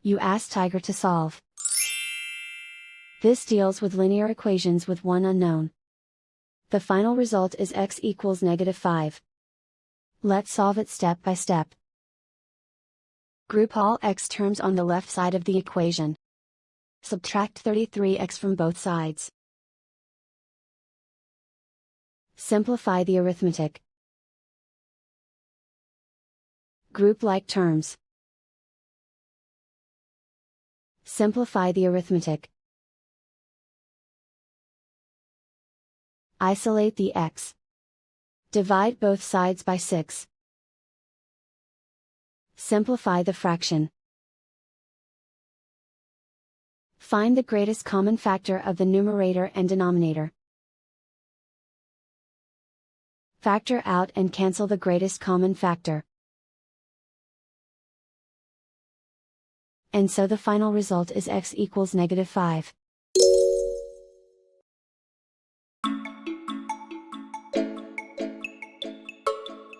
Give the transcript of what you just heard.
You ask Tiger to solve. This deals with linear equations with one unknown. The final result is x equals -5. Let's solve it step by step. Group all x terms on the left side of the equation. Subtract 33x from both sides. Simplify the arithmetic. Group like terms. Simplify the arithmetic. Isolate the x. Divide both sides by 6. Simplify the fraction. Find the greatest common factor of the numerator and denominator. Factor out and cancel the greatest common factor. And so the final result is x equals -5.